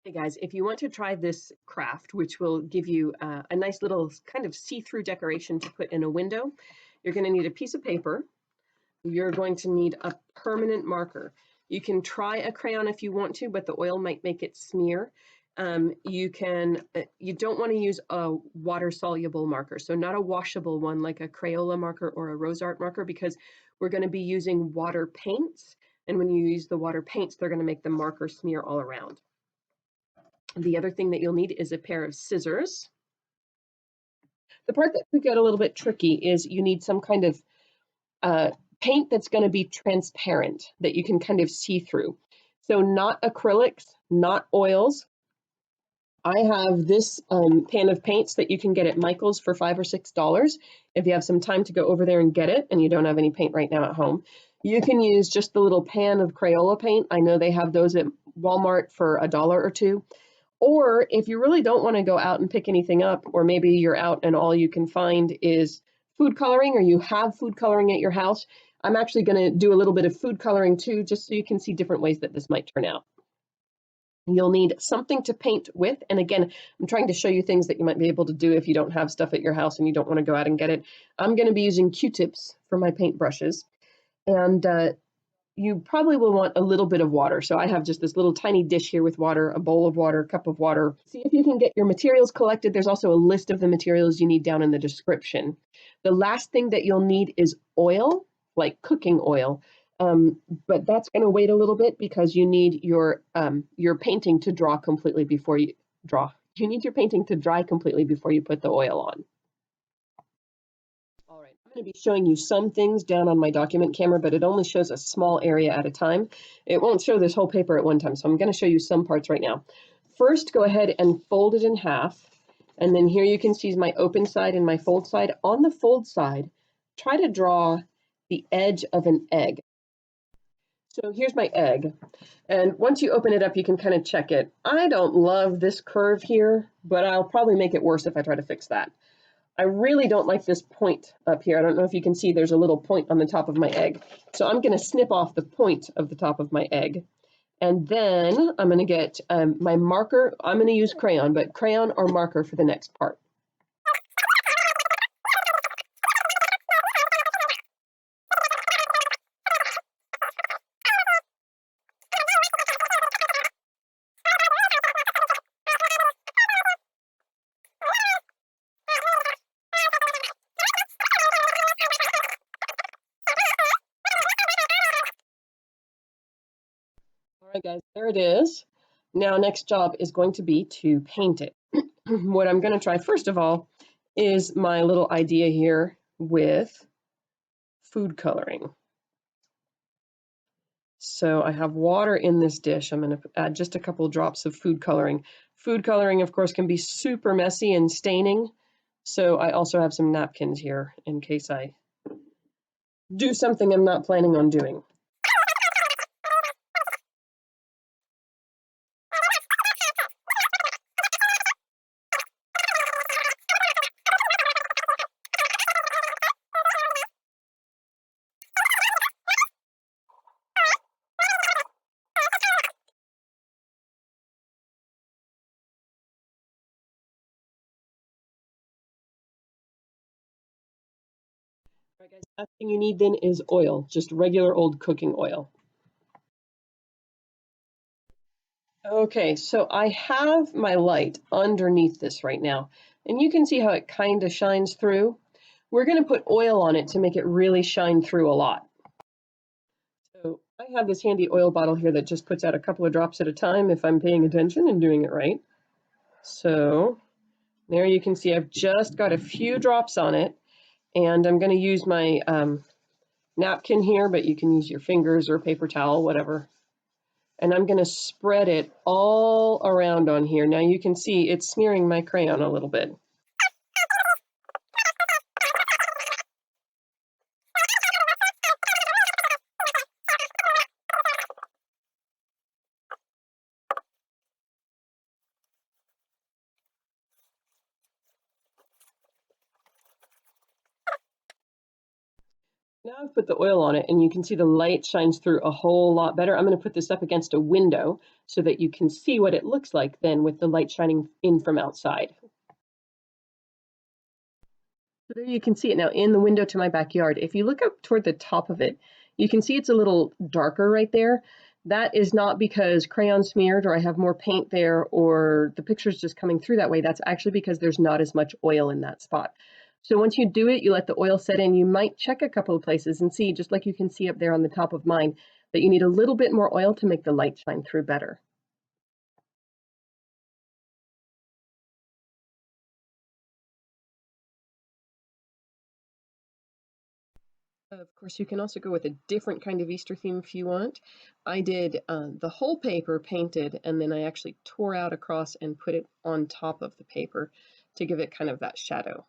Hey guys, if you want to try this craft, which will give you a nice little kind of see-through decoration to put in a window, you're going to need a piece of paper. You're going to need a permanent marker. You can try a crayon if you want to, but the oil might make it smear. You don't want to use a water-soluble marker, so not a washable one like a Crayola marker or a Rose Art marker, because we're going to be using water paints, and when you use the water paints, they're going to make the marker smear all around. The other thing that you'll need is a pair of scissors. The part that could get a little bit tricky is you need some kind of paint that's going to be transparent that you can kind of see through. So not acrylics, not oils. I have this pan of paints that you can get at Michael's for $5 or $6 if you have some time to go over there and get it and you don't have any paint right now at home. You can use just the little pan of Crayola paint. I know they have those at Walmart for $1 or $2. Or if you really don't want to go out and pick anything up, or maybe you're out and all you can find is food coloring, or you have food coloring at your house, I'm actually going to do a little bit of food coloring too, just so you can see different ways that this might turn out. You'll need something to paint with. And again, I'm trying to show you things that you might be able to do if you don't have stuff at your house and you don't want to go out and get it. I'm going to be using Q-tips for my paint brushes. And you probably will want a little bit of water. So I have just this little tiny dish here with water, a bowl of water, a cup of water. See if you can get your materials collected. There's also a list of the materials you need down in the description. The last thing that you'll need is oil, like cooking oil. But that's going to wait a little bit because you need your painting to draw completely before you draw. You need your painting to dry completely before you put the oil on. All right, I'm going to be showing you some things down on my document camera, but it only shows a small area at a time. It won't show this whole paper at one time, so I'm going to show you some parts right now. First, go ahead and fold it in half. And then here you can see my open side and my fold side. On the fold side, try to draw the edge of an egg. So here's my egg. And once you open it up, you can kind of check it. I don't love this curve here, but I'll probably make it worse if I try to fix that. I really don't like this point up here. I don't know if you can see there's a little point on the top of my egg. So I'm going to snip off the point of the top of my egg. And then I'm going to get my marker. I'm going to use crayon, but crayon or marker for the next part. All right, guys, there it is. Now, next job is going to be to paint it. What I'm going to try, first of all, is my little idea here with food coloring. So I have water in this dish. I'm going to add just a couple of drops of food coloring. Food coloring, of course, can be super messy and staining. So I also have some napkins here in case I do something I'm not planning on doing. All right, guys, last thing you need then is oil, just regular old cooking oil. Okay, so I have my light underneath this right now, and you can see how it kind of shines through. We're going to put oil on it to make it really shine through a lot. So I have this handy oil bottle here that just puts out a couple of drops at a time if I'm paying attention and doing it right. So there you can see I've just got a few drops on it, and I'm going to use my napkin here, but you can use your fingers or paper towel, whatever. And I'm going to spread it all around on here. Now you can see it's smearing my crayon a little bit. Now I've put the oil on it and you can see the light shines through a whole lot better. I'm going to put this up against a window so that you can see what it looks like then with the light shining in from outside. So there you can see it now in the window to my backyard. If you look up toward the top of it, you can see it's a little darker right there. That is not because crayon smeared or I have more paint there or the picture's just coming through that way. That's actually because there's not as much oil in that spot. So once you do it, you let the oil set in. You might check a couple of places and see, just like you can see up there on the top of mine, that you need a little bit more oil to make the light shine through better. Of course, you can also go with a different kind of Easter theme if you want. I did the whole paper painted, and then I actually tore out across and put it on top of the paper to give it kind of that shadow.